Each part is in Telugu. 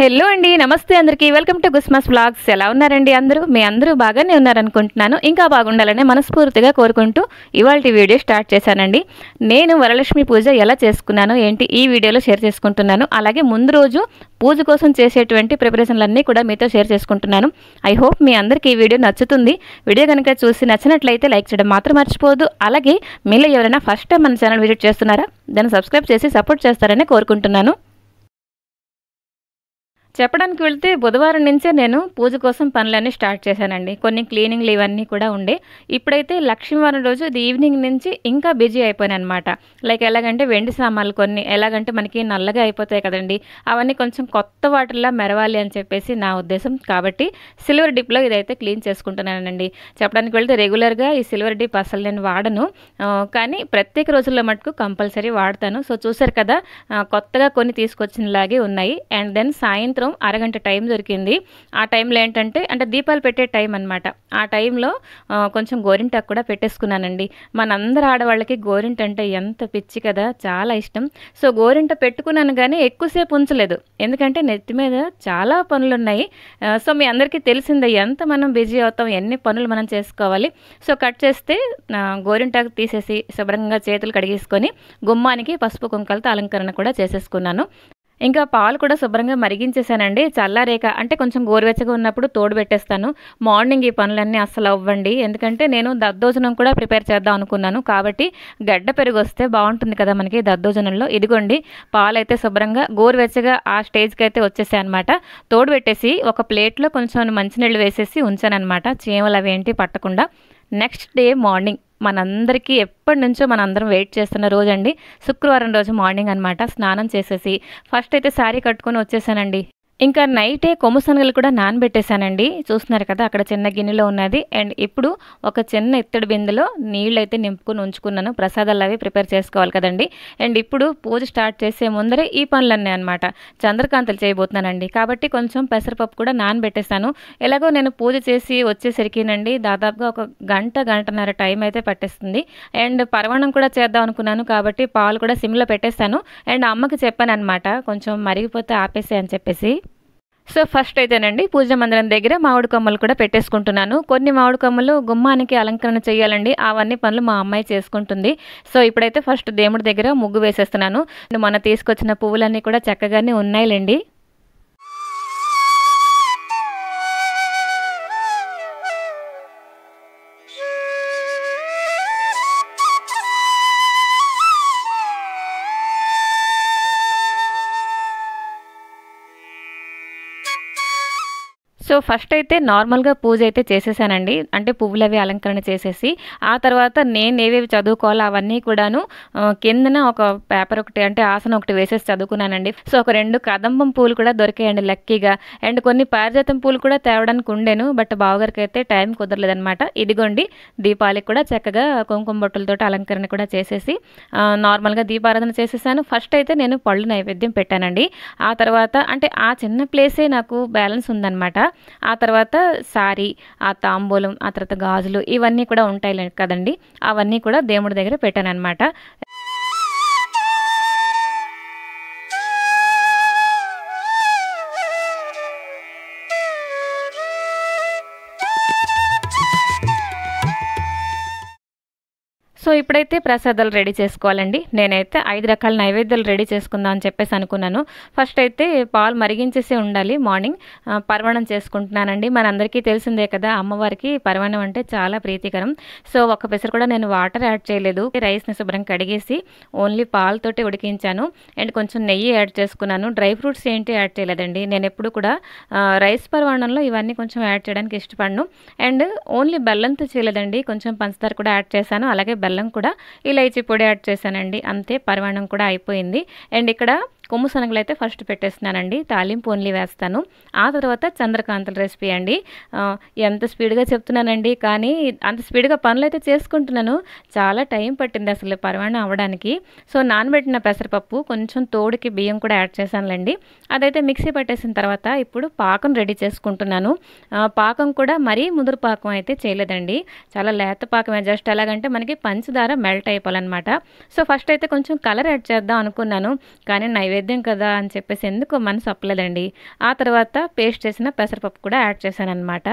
హలో అండి, నమస్తే అందరికీ. వెల్కమ్ టు గుస్మాస్ వ్లాగ్స్. ఎలా ఉన్నారండి అందరూ? మీ అందరూ బాగానే ఉన్నారనుకుంటున్నాను. ఇంకా బాగుండాలని మనస్ఫూర్తిగా కోరుకుంటూ ఇవాల్టి వీడియో స్టార్ట్ చేశానండి. నేను వరలక్ష్మి పూజ ఎలా చేసుకున్నాను ఏంటి ఈ వీడియోలో షేర్ చేసుకుంటున్నాను. అలాగే ముందు రోజు పూజ కోసం చేసేటువంటి ప్రిపరేషన్లన్నీ కూడా మీతో షేర్ చేసుకుంటున్నాను. ఐ హోప్ మీ అందరికీ ఈ వీడియో నచ్చుతుంది. వీడియో కనుక చూసి నచ్చినట్లయితే లైక్ చేయడం మాత్రం మర్చిపోవద్దు. అలాగే మీలో ఎవరైనా ఫస్ట్ టైం మన ఛానల్ విజిట్ చేస్తున్నారా, దాన్ని సబ్స్క్రైబ్ చేసి సపోర్ట్ చేస్తారని కోరుకుంటున్నాను. చెప్పడానికి వెళ్తే బుధవారం నుంచే నేను పూజ కోసం పనులన్నీ స్టార్ట్ చేశానండి. కొన్ని క్లీనింగ్లు ఇవన్నీ కూడా ఉండే. ఇప్పుడైతే లక్ష్మీవారం రోజు ఇది ఈవినింగ్ నుంచి ఇంకా బిజీ అయిపోయాను అనమాట. లైక్ ఎలాగంటే వెండి సామాన్లు కొన్ని ఎలాగంటే మనకి నల్లగా అయిపోతాయి కదండి, అవన్నీ కొంచెం కొత్త వాటిల్లో మెరవాలి అని చెప్పేసి నా ఉద్దేశం. కాబట్టి సిల్వర్ డిప్లో ఇదైతే క్లీన్ చేసుకుంటున్నానండి. చెప్పడానికి వెళ్తే రెగ్యులర్గా ఈ సిల్వర్ డిప్ అసలు నేను వాడను, కానీ ప్రత్యేక రోజుల్లో మటుకు కంపల్సరీ వాడతాను. సో చూసారు కదా, కొత్తగా కొన్ని తీసుకొచ్చినలాగే ఉన్నాయి. అండ్ దెన్ సాయంత్రం అరగంట టైం దొరికింది. ఆ టైంలో ఏంటంటే దీపాలు పెట్టే టైం అనమాట. ఆ టైంలో కొంచెం గోరింటాకు కూడా పెట్టేసుకున్నానండి. మనందరు ఆడవాళ్ళకి గోరింట అంటే ఎంత పిచ్చి కదా, చాలా ఇష్టం. సో గోరింట పెట్టుకున్నాను కానీ ఎక్కువసేపు ఉంచలేదు, ఎందుకంటే నెత్తి మీద చాలా పనులు ఉన్నాయి. సో మీ అందరికీ తెలిసిందే ఎంత మనం బిజీ అవుతాం, ఎన్ని పనులు మనం చేసుకోవాలి. సో కట్ చేస్తే గోరింటాకు తీసేసి శుభ్రంగా చేతులు కడిగేసుకొని గుమ్మానికి పసుపు కుంకాలతో అలంకరణ కూడా చేసేసుకున్నాను. ఇంకా పాలు కూడా శుభ్రంగా మరిగించేసానండి. చల్లారేక అంటే కొంచెం గోరువెచ్చగా ఉన్నప్పుడు తోడు పెట్టేస్తాను. మార్నింగ్ ఈ పనులన్నీ అస్సలు అవ్వండి, ఎందుకంటే నేను దద్దోజనం కూడా ప్రిపేర్ చేద్దాం అనుకున్నాను. కాబట్టి గడ్డ పెరుగు వస్తే బాగుంటుంది కదా మనకి దద్దోజనంలో. ఇదిగోండి పాలు అయితే శుభ్రంగా గోరువెచ్చగా ఆ స్టేజ్కి అయితే వచ్చేసాయి అనమాట. తోడు పెట్టేసి ఒక ప్లేట్లో కొంచెం మంచినీళ్ళు వేసేసి ఉంచానమాట, చీమలు అవేంటి పట్టకుండా. నెక్స్ట్ డే మార్నింగ్ మనందరికీ ఎప్పటి నుంచో మనందరం వెయిట్ చేస్తున్న రోజు అండి, శుక్రవారం రోజు మార్నింగ్ అనమాట. స్నానం చేసేసి ఫస్ట్ అయితే శారీ కట్టుకొని వచ్చేసానండి. ఇంకా నైటే కొమ్ము శనగలు కూడా నానబెట్టేశానండి. చూస్తున్నారు కదా అక్కడ చిన్న గిన్నెలో ఉన్నది. అండ్ ఇప్పుడు ఒక చిన్న ఇత్తడి బిందెలో నీళ్ళు అయితే నింపుకొని ఉంచుకున్నాను. ప్రసాదాలు అవి ప్రిపేర్ చేసుకోవాలి కదండి. అండ్ ఇప్పుడు పూజ స్టార్ట్ చేసే ముందరే ఈ పనులన్నీ అనమాట. చంద్రకాంతలు చేయబోతున్నానండి, కాబట్టి కొంచెం పెసరపప్పు కూడా నానబెట్టేశాను. ఎలాగో నేను పూజ చేసి వచ్చేసరికినండి దాదాపుగా ఒక గంటన్నర టైం అయితే పట్టేస్తుంది. అండ్ పరమాణం కూడా చేద్దాం అనుకున్నాను, కాబట్టి పాలు కూడా సిమ్లో పెట్టేశాను. అండ్ అమ్మకి చెప్పాను అనమాట, కొంచెం మరిగిపోతే ఆపేసే అని చెప్పేసి. సో ఫస్ట్ అయితేనండి పూజ మందిరం దగ్గర మామిడి కొమ్మలు కూడా పెట్టేసుకుంటున్నాను. కొన్ని మామిడి కొమ్మలు గుమ్మానికి అలంకరణ చేయాలండి, అవన్నీ పనులు మా అమ్మాయి చేసుకుంటుంది. సో ఇప్పుడైతే ఫస్ట్ దేవుడి దగ్గర ముగ్గు వేసేస్తున్నాను. మొన్న తీసుకొచ్చిన పువ్వులన్నీ కూడా చక్కగానే ఉన్నాయిలేండి. సో ఫస్ట్ అయితే నార్మల్గా పూజ అయితే చేసేసానండి, అంటే పువ్వులు అవి అలంకరణ చేసేసి. ఆ తర్వాత నేను ఏవేవి చదువుకోవాలో అవన్నీ కూడాను కిందన ఒక పేపర్ ఒకటి అంటే ఆసనం ఒకటి వేసేసి చదువుకున్నానండి. సో ఒక 2 కదంబం పూలు కూడా దొరికాయండి లక్కీగా. అండ్ కొన్ని పారిజాతం పూలు కూడా తేవడానికి ఉండేను, బట్ బావగారికి అయితే టైం కుదరలేదనమాట. ఇదిగోండి దీపాలకి కూడా చక్కగా కుంకుమ బొట్టులతో అలంకరణ కూడా చేసేసి నార్మల్గా దీపారాధన చేసేసాను. ఫస్ట్ అయితే నేను పళ్ళు నైవేద్యం పెట్టానండి. ఆ తర్వాత ఆ చిన్న ప్లేసే నాకు బ్యాలెన్స్ ఉందన్నమాట. ఆ తర్వాత సారీ, ఆ తాంబూలం, ఆ తర్వాత గాజులు ఇవన్నీ కూడా ఉంటాయి కదండి, అవన్నీ కూడా దేవుడి దగ్గర పెట్టాను అనమాట. సో ఇప్పుడైతే ప్రసాదాలు రెడీ చేసుకోవాలండి. నేనైతే 5 రకాల నైవేద్యాలు రెడీ చేసుకుందాం అని చెప్పేసి అనుకున్నాను. ఫస్ట్ అయితే పాలు మరిగించేసి ఉండాలి. మార్నింగ్ పరమాణం చేసుకుంటున్నానండి. మనందరికీ తెలిసిందే కదా, అమ్మవారికి పరమాణం అంటే చాలా ప్రీతికరం. సో ఒక పెసరు కూడా నేను వాటర్ యాడ్ చేయలేదు. రైస్ని శుభ్రం కడిగేసి ఓన్లీ పాలతోటి ఉడికించాను. అండ్ కొంచెం నెయ్యి యాడ్ చేసుకున్నాను. డ్రై ఫ్రూట్స్ ఏంటి యాడ్ చేయలేదండి. నేను ఎప్పుడు కూడా రైస్ పరమాణంలో ఇవన్నీ కొంచెం యాడ్ చేయడానికి ఇష్టపడను. అండ్ ఓన్లీ బెల్లంతో చేయలేదండి, కొంచెం పంచదార కూడా యాడ్ చేశాను. అలాగే బెల్లం కూడా ఇలైచీ పొడి యాడ్ చేశానండి. అంతే, పరమాణం కూడా అయిపోయింది. అండ్ ఇక్కడ కొమ్ము శనగలు అయితే ఫస్ట్ పెట్టేస్తున్నానండి, తాలింపు ఓన్లీ వేస్తాను. ఆ తర్వాత చంద్రకాంతల రెసిపీ అండి. ఎంత స్పీడ్గా చెప్తున్నానండి, కానీ అంత స్పీడ్గా పనులు అయితే చేసుకుంటున్నాను. చాలా టైం పట్టింది అసలు పరమాణం అవ్వడానికి. సో నానబెట్టిన పెసరపప్పు కొంచెం తోడుకి బియ్యం కూడా యాడ్ చేశానులేండి. అదైతే మిక్సీ పట్టేసిన తర్వాత ఇప్పుడు పాకం రెడీ చేసుకుంటున్నాను. పాకం కూడా మరీ ముదురు పాకం అయితే చేయలేదండి, చాలా లేత పాకమే. జస్ట్ ఎలాగంటే మనకి పంచదార మెల్ట్ అయిపోవాలన్నమాట. సో ఫస్ట్ అయితే కొంచెం కలర్ యాడ్ చేద్దాం అనుకున్నాను, కానీ నైవేద్యం నైవేద్యం కదా అని చెప్పేసి ఎందుకో మనసు ఒప్పలేదండి. ఆ తర్వాత పేస్ట్ చేసిన పెసరపప్పు కూడా యాడ్ చేశాననమాట.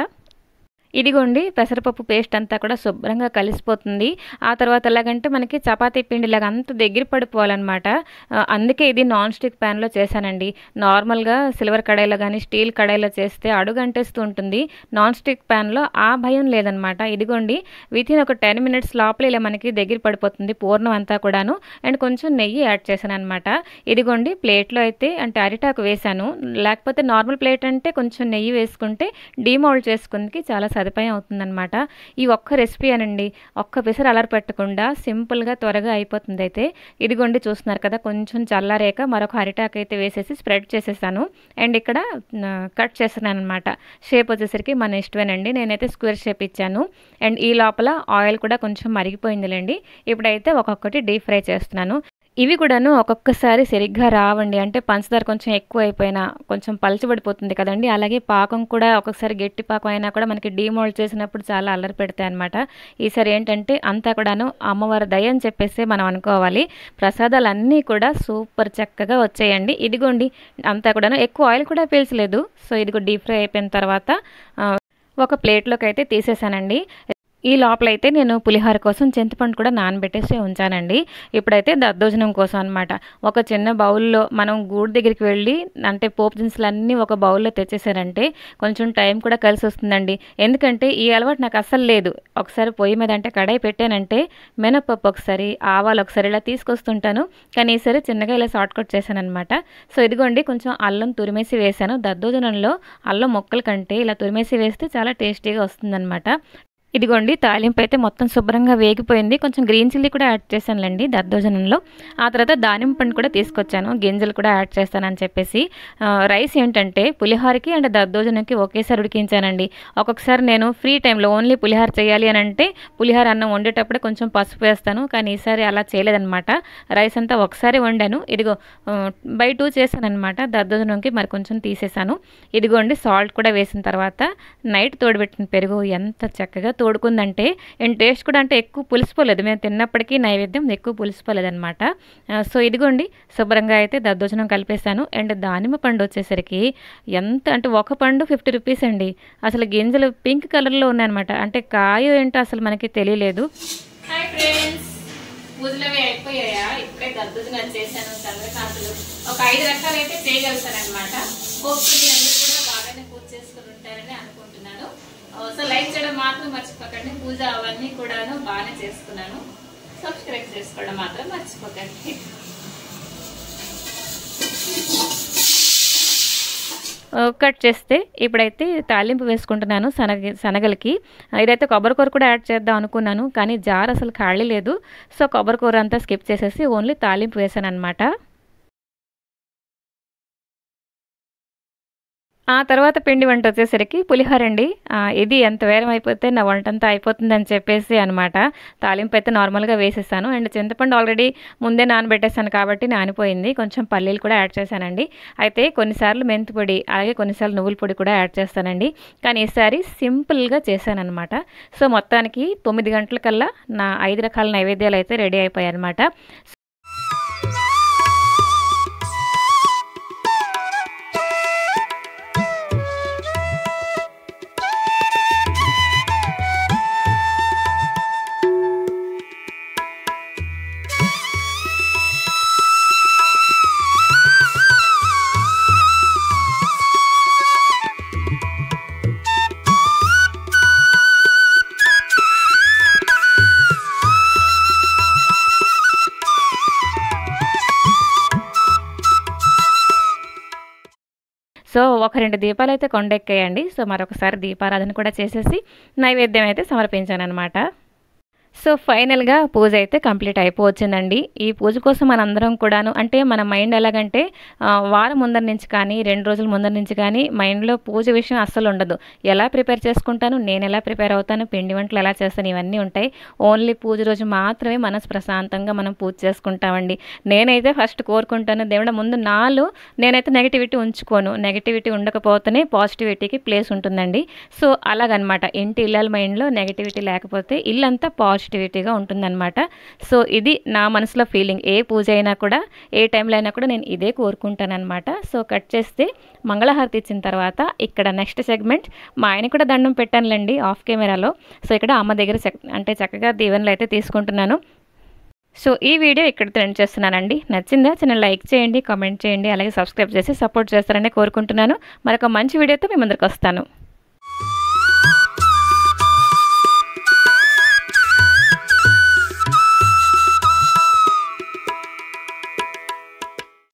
ఇదిగోండి పెసరపప్పు పేస్ట్ అంతా కూడా శుభ్రంగా కలిసిపోతుంది. ఆ తర్వాత ఎలాగంటే మనకి చపాతీ పిండిలాగా అంత దగ్గర పడిపోవాలనమాట. అందుకే ఇది నాన్ స్టిక్ ప్యాన్‌లో చేశానండి. నార్మల్‌గా సిల్వర్ కడాయిలో గానీ, స్టీల్ కడాయిలో చేస్తే అడుగంటేస్తూ ఉంటుంది. నాన్ స్టిక్ ప్యాన్‌లో ఆ భయం లేదనమాట. ఇదిగోండి వితిన్ ఒక 10 మినిట్స్ లోపల ఇలా మనకి దగ్గర పడిపోతుంది పూర్ణం అంతా కూడాను. అండ్ కొంచెం నెయ్యి యాడ్ చేశాననమాట. ఇదిగోండి ప్లేట్‌లో అయితే అంటే అరిటాకు వేశాను. లేకపోతే నార్మల్ ప్లేట్ అంటే కొంచెం నెయ్యి వేసుకుంటే డీమౌల్డ్ చేసుకుందుకి చాలా సదుపాయం అవుతుందనమాట. ఈ ఒక్క రెసిపీయేనండి. ఒక్క పిసరు అలర పెట్టకుండా సింపుల్‌గా త్వరగా అయిపోతుందయితే. ఇదిగోండి చూస్తున్నారు కదా! కొంచెం చల్లారాక మరొక అరిటాకైతే వేసేసి స్ప్రెడ్ చేసేసాను. అండ్ ఇక్కడ కట్ చేస్తున్నాననమాట. షేప్ వచ్చేసరికి మన ఇష్టమేనండి. నేనైతే స్క్వేర్ షేప్ ఇచ్చాను. అండ్ ఈ లోపల ఆయిల్ కూడా కొంచెం మరిగిపోయిందిలెండి. ఇప్పుడైతే ఒక్కొక్కటి డీప్ ఫ్రై చేస్తున్నాను. ఇవి కూడాను ఒక్కొక్కసారి సరిగ్గా రావండి. అంటే పంచదార కొంచెం ఎక్కువైపోయినా కొంచెం పలచబడిపోతుంది కదండీ! అలాగే పాకం కూడా ఒక్కొక్కసారి గట్టి పాకం అయినా కూడా మనకి డీమోల్డ్ చేసినప్పుడు చాలా అల్లరి పెడతాయన్నమాట. ఈసారి ఏంటంటే అంతా కూడాను అమ్మవారి దయ అని చెప్పేసి మనం అనుకోవాలి. ప్రసాదాలన్నీ కూడా సూపర్ చక్కగా వచ్చాయండి. ఇదిగోండి అంతా కూడాను ఎక్కువ ఆయిల్ కూడా పీల్చలేదు. సో ఇదిగో డీప్ ఫ్రై అయిపోయిన తర్వాత ఒక ప్లేట్‌లోకైతే తీసేసానండి. ఈ లోపలైతే నేను పులిహోర కోసం చింతపండు కూడా నానబెట్టేసి ఉంచానండి. ఇప్పుడైతే దద్దోజనం కోసం అనమాట. ఒక చిన్న బౌల్‌లో మనం గూడు దగ్గరికి వెళ్ళి అంటే పోపు దినుసులన్నీ ఒక బౌల్‌లో తెచ్చేసారంటే కొంచెం టైం కూడా కలిసొస్తుందండి. ఎందుకంటే ఈ అలవాటు నాకు అస్సలు లేదు. ఒకసారి పొయ్యి మీద అంటే కడాయి పెట్టానంటే మినపప్పు ఒకసారి, ఆవాలు ఒకసారి ఇలా తీసుకొస్తుంటాను. కానీ ఈసారి చిన్నగా ఇలా షార్ట్‌కట్ చేశాననమాట. సో ఇదిగోండి కొంచెం అల్లం తురిమేసి వేశాను. దద్దోజనంలో అల్లం ముక్కల కంటే ఇలా తురిమేసి వేస్తే చాలా టేస్టీగా వస్తుందనమాట. ఇదిగోండి తాలింపు అయితే మొత్తం శుభ్రంగా వేగిపోయింది. కొంచెం గ్రీన్ చిల్లీ కూడా యాడ్ చేశానులెండి దద్దోజనంలో. ఆ తర్వాత దానిమ్మ పండు కూడా తీసుకొచ్చాను. గింజలు కూడా యాడ్ చేస్తానని చెప్పేసి. రైస్ ఏంటంటే పులిహోరకి అండ్ దద్దోజనంకి ఒకేసారి ఉడికించానండి. ఒక్కొక్కసారి నేను ఫ్రీ టైంలో ఓన్లీ పులిహోర చేయాలి అని అంటే పులిహోర అన్నం వండేటప్పుడే కొంచెం పసుపు వేస్తాను. కానీ ఈసారి అలా చేయలేదనమాట. రైస్ అంతా ఒకసారి వండాను. ఇదిగో బై 2 చేశాననమాట. దద్దోజనంకి మరి కొంచెం తీసేసాను. ఇదిగోండి సాల్ట్ కూడా వేసిన తర్వాత నైట్ తోడుపెట్టిన పెరుగు ఎంత చక్కగా తోడుకుందంటే అండ్ టేస్ట్ కూడా అంటే ఎక్కువ పులిసిపోలేదు. మేము తిన్నప్పటికీ నైవేద్యం ఎక్కువ పులిసిపోలేదనమాట. సో ఇదిగోండి శుభ్రంగా అయితే దద్దోజనం కలిపేశాను. అండ్ దానిమ్మ పండు వచ్చేసరికి ఎంత అంటే ఒక పండు 50 రూపీస్ అండి. అసలు గింజలు పింక్ కలర్లో ఉన్నాయన్నమాట. అంటే కాయ ఏంటో అసలు మనకి తెలియలేదు. హాయ్ ఫ్రెండ్స్, పూజలవి అయిపోయాయా? ఇప్పుడే దద్దోజనం చేశాను. చంద్రకాంతులు ఒక 5 రకాలు అయితే చేయగలుగుతానమాట. హోప్ఫుల్లీ అందరూ కూడా బాగానే పూజ చేసుకుని ఉంటారని అనుకుంటున్నాను. సో లైక్ చేయడం మాత్రం మర్చిపోకండి. పూజ అవన్నీ కూడాను బాగానే చేసుకున్నాను. సబ్స్క్రైబ్ చేసుకోవడం మాత్రం మర్చిపోకండి. కట్ చేస్తే ఇప్పుడైతే తాలింపు వేసుకుంటున్నాను శనగలకి. ఇదైతే కొబ్బరికూర కూడా యాడ్ చేద్దాం అనుకున్నాను. కానీ జార్ అసలు ఖాళీ లేదు. సో కొబ్బరికూర అంతా స్కిప్ చేసేసి ఓన్లీ తాలింపు వేసాను అనమాట. ఆ తర్వాత పిండి వంట వచ్చేసరికి పులిహోర అండి. ఇది ఎంత వేరం అయిపోతే నా వంటంతా అయిపోతుందని చెప్పేసి అనమాట. తాలింపు అయితే నార్మల్గా వేసేసాను. అండ్ చింతపండు ఆల్రెడీ ముందే నానబెట్టేసాను కాబట్టి నానిపోయింది. కొంచెం పల్లీలు కూడా యాడ్ చేశానండి. అయితే కొన్నిసార్లు మెంతి పొడి అలాగే కొన్నిసార్లు నువ్వుల పొడి కూడా యాడ్ చేస్తానండి. కానీ ఈసారి సింపుల్గా చేశానమాట. సో మొత్తానికి 9 గంటలకల్లా నా 5 రకాల నైవేద్యాలు అయితే రెడీ అయిపోయాయి అనమాట. సో ఒక 2 దీపాలు అయితే కొండెక్కాయండి. సో మరొకసారి దీపారాధన కూడా చేసేసి నైవేద్యం అయితే సమర్పించానన్నమాట. సో ఫైనల్‌గా పూజ అయితే కంప్లీట్ అయిపోవచ్చిందండి. ఈ పూజ కోసం మనందరం కూడాను అంటే మన మైండ్ ఎలాగంటే వారం ముందర నుంచి కానీ 2 రోజుల ముందర నుంచి కానీ మైండ్‌లో పూజ విషయం అస్సలు ఉండదు. ఎలా ప్రిపేర్ చేసుకుంటాను, నేను ఎలా ప్రిపేర్ అవుతాను, పిండి వంటలు ఎలా చేస్తాను ఇవన్నీ ఉంటాయి. ఓన్లీ పూజ రోజు మాత్రమే మనసు ప్రశాంతంగా మనం పూజ చేసుకుంటామండి. నేనైతే ఫస్ట్ కోరుకుంటాను దేవుడా ముందు నాలో నేనైతే నెగటివిటీ ఉంచుకోను. నెగటివిటీ ఉండకపోతేనే పాజిటివిటీకి ప్లేస్ ఉంటుందండి. సో అలాగనమాట. ఇంటి ఇల్లాల మైండ్‌లో నెగటివిటీ లేకపోతే ఇల్లంతా పాజిటివ్ పాజిటివిటీగా ఉంటుందన్నమాట. సో ఇది నా మనసులో ఫీలింగ్. ఏ పూజ అయినా కూడా, ఏ టైంలో అయినా కూడా నేను ఇదే కోరుకుంటానన్నమాట. సో కట్ చేస్తే మంగళహారతి ఇచ్చిన తర్వాత ఇక్కడ నెక్స్ట్ సెగ్మెంట్ మా ఆయన కూడా దండం పెట్టానులేండి ఆఫ్ కెమెరాలో. సో ఇక్కడ అమ్మ దగ్గర చక్కగా దీవెనలు అయితే తీసుకుంటున్నాను. సో ఈ వీడియో ఇక్కడితో ఎండ్ చేస్తున్నానండి. నచ్చిందా? చిన్న లైక్ చేయండి, కామెంట్ చేయండి, అలాగే సబ్స్క్రైబ్ చేసి సపోర్ట్ చేస్తారని కోరుకుంటున్నాను. మరొక మంచి వీడియోతో మీ ముందరికి వస్తాను.